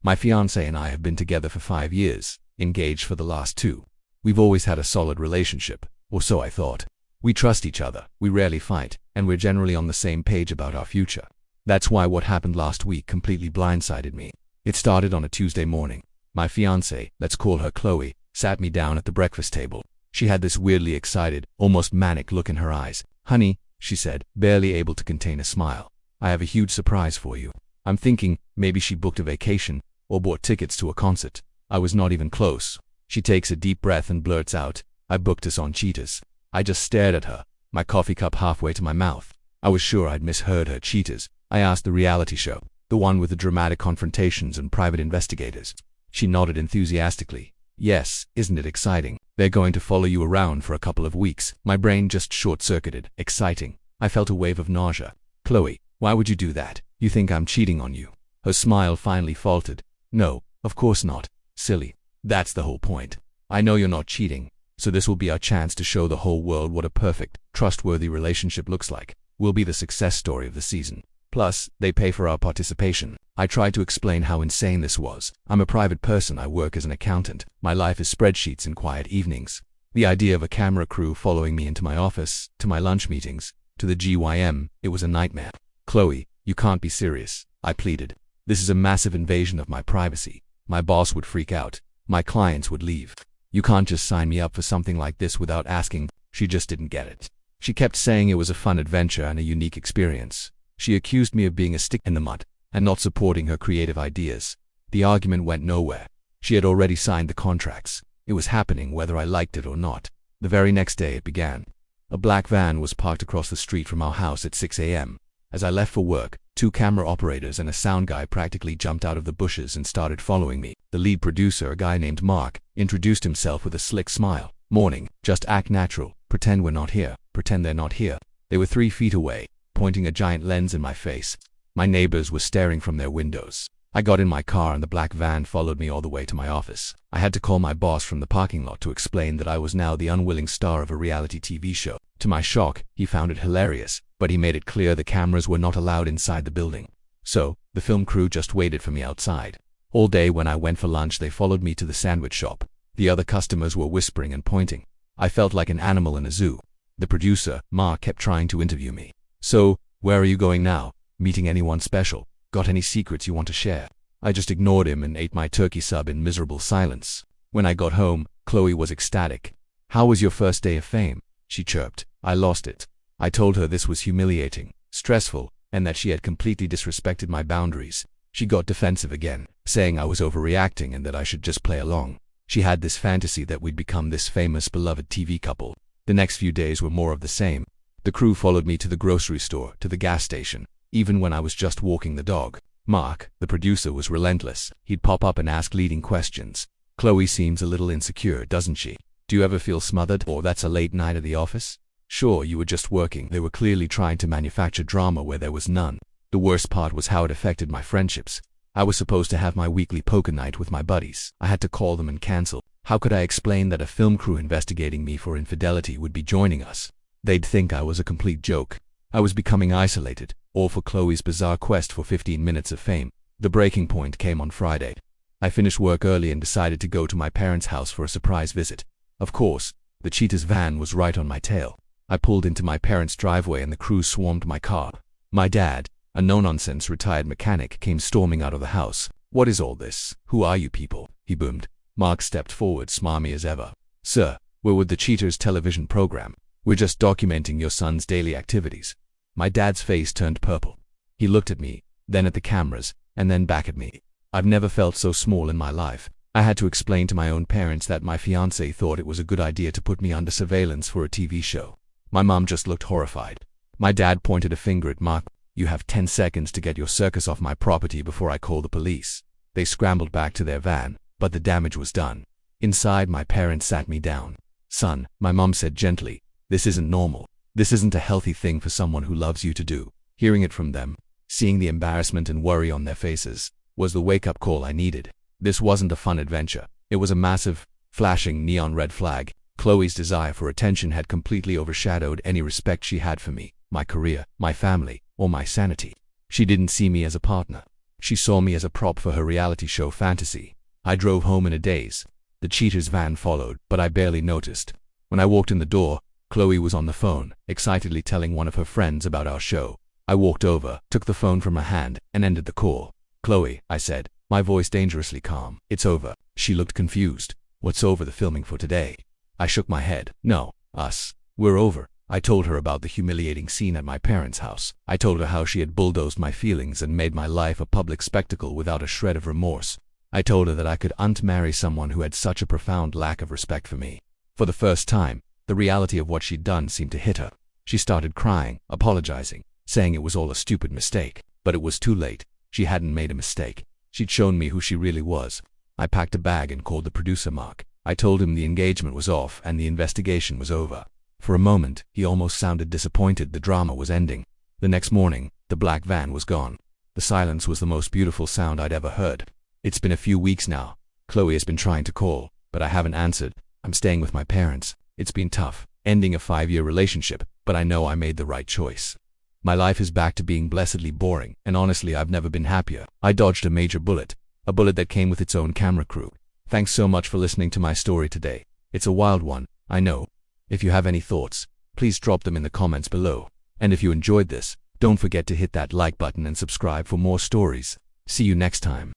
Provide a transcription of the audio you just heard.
My fiancé and I have been together for 5 years, engaged for the last 2. We've always had a solid relationship, or so I thought. We trust each other, we rarely fight, and we're generally on the same page about our future. That's why what happened last week completely blindsided me. It started on a Tuesday morning. My fiancée, let's call her Chloe, sat me down at the breakfast table. She had this weirdly excited, almost manic look in her eyes. "Honey," she said, barely able to contain a smile, "I have a huge surprise for you." I'm thinking maybe she booked a vacation or bought tickets to a concert. I was not even close. She takes a deep breath and blurts out, "I booked us on Cheetahs." I just stared at her, my coffee cup halfway to my mouth. I was sure I'd misheard her. Cheetahs? I asked. The reality show, the one with the dramatic confrontations and private investigators. She nodded enthusiastically. "Yes, isn't it exciting? They're going to follow you around for a couple of weeks." My brain just short-circuited. Exciting. I felt a wave of nausea. "Chloe, why would you do that? You think I'm cheating on you?" Her smile finally faltered. "No, of course not. Silly. That's the whole point. I know you're not cheating, so this will be our chance to show the whole world what a perfect, trustworthy relationship looks like. We'll be the success story of the season. Plus, they pay for our participation." I tried to explain how insane this was. I'm a private person. I work as an accountant. My life is spreadsheets and quiet evenings. The idea of a camera crew following me into my office, to my lunch meetings, to the GYM, it was a nightmare. "Chloe, you can't be serious," I pleaded. "This is a massive invasion of my privacy. My boss would freak out. My clients would leave. You can't just sign me up for something like this without asking." She just didn't get it. She kept saying it was a fun adventure and a unique experience. She accused me of being a stick in the mud and not supporting her creative ideas. The argument went nowhere. She had already signed the contracts. It was happening whether I liked it or not. The very next day it began. A black van was parked across the street from our house at 6 a.m. As I left for work, 2 camera operators and a sound guy practically jumped out of the bushes and started following me. The lead producer, a guy named Mark, introduced himself with a slick smile. "Morning, just act natural. Pretend we're not here. Pretend they're not here." They were 3 feet away, pointing a giant lens in my face. My neighbors were staring from their windows. I got in my car and the black van followed me all the way to my office. I had to call my boss from the parking lot to explain that I was now the unwilling star of a reality TV show. To my shock, he found it hilarious, but he made it clear the cameras were not allowed inside the building. So, the film crew just waited for me outside. All day when I went for lunch they followed me to the sandwich shop. The other customers were whispering and pointing. I felt like an animal in a zoo. The producer, Mark, kept trying to interview me. "So, where are you going now? Meeting anyone special? Got any secrets you want to share?" I just ignored him and ate my turkey sub in miserable silence. When I got home, Chloe was ecstatic. "How was your first day of fame?" she chirped. I lost it. I told her this was humiliating, stressful, and that she had completely disrespected my boundaries. She got defensive again, saying I was overreacting and that I should just play along. She had this fantasy that we'd become this famous, beloved TV couple. The next few days were more of the same. The crew followed me to the grocery store, to the gas station, even when I was just walking the dog. Mark, the producer, was relentless. He'd pop up and ask leading questions. "Chloe seems a little insecure, doesn't she? Do you ever feel smothered? Or that's a late night at the office? Sure, you were just working." They were clearly trying to manufacture drama where there was none. The worst part was how it affected my friendships. I was supposed to have my weekly poker night with my buddies. I had to call them and cancel. How could I explain that a film crew investigating me for infidelity would be joining us? They'd think I was a complete joke. I was becoming isolated, all for Chloe's bizarre quest for 15 minutes of fame. The breaking point came on Friday. I finished work early and decided to go to my parents' house for a surprise visit. Of course, the Cheetah's van was right on my tail. I pulled into my parents' driveway and the crew swarmed my car. My dad, a no-nonsense retired mechanic, came storming out of the house. "What is all this? Who are you people?" he boomed. Mark stepped forward, smarmy as ever. "Sir, we're with the Cheetah's television program. We're just documenting your son's daily activities." My dad's face turned purple. He looked at me, then at the cameras, and then back at me. I've never felt so small in my life. I had to explain to my own parents that my fiancé thought it was a good idea to put me under surveillance for a TV show. My mom just looked horrified. My dad pointed a finger at Mark. "You have 10 seconds to get your circus off my property before I call the police." They scrambled back to their van, but the damage was done. Inside, my parents sat me down. "Son," my mom said gently, "this isn't normal. This isn't a healthy thing for someone who loves you to do." Hearing it from them, seeing the embarrassment and worry on their faces, was the wake-up call I needed. This wasn't a fun adventure. It was a massive, flashing neon red flag. Chloe's desire for attention had completely overshadowed any respect she had for me, my career, my family, or my sanity. She didn't see me as a partner. She saw me as a prop for her reality show fantasy. I drove home in a daze. The cheater's van followed, but I barely noticed. When I walked in the door, Chloe was on the phone, excitedly telling one of her friends about our show. I walked over, took the phone from her hand, and ended the call. "Chloe," I said, my voice dangerously calm. "It's over." She looked confused. "What's over? The filming for today?" I shook my head. "No, us. We're over." I told her about the humiliating scene at my parents' house. I told her how she had bulldozed my feelings and made my life a public spectacle without a shred of remorse. I told her that I couldn't marry someone who had such a profound lack of respect for me. For the first time, the reality of what she'd done seemed to hit her. She started crying, apologizing, saying it was all a stupid mistake. But it was too late. She hadn't made a mistake. She'd shown me who she really was. I packed a bag and called the producer Mark. I told him the engagement was off and the investigation was over. For a moment, he almost sounded disappointed the drama was ending. The next morning, the black van was gone. The silence was the most beautiful sound I'd ever heard. It's been a few weeks now. Chloe has been trying to call, but I haven't answered. I'm staying with my parents. It's been tough, ending a 5-year relationship, but I know I made the right choice. My life is back to being blessedly boring, and honestly I've never been happier. I dodged a major bullet, a bullet that came with its own camera crew. Thanks so much for listening to my story today. It's a wild one, I know. If you have any thoughts, please drop them in the comments below. And if you enjoyed this, don't forget to hit that like button and subscribe for more stories. See you next time.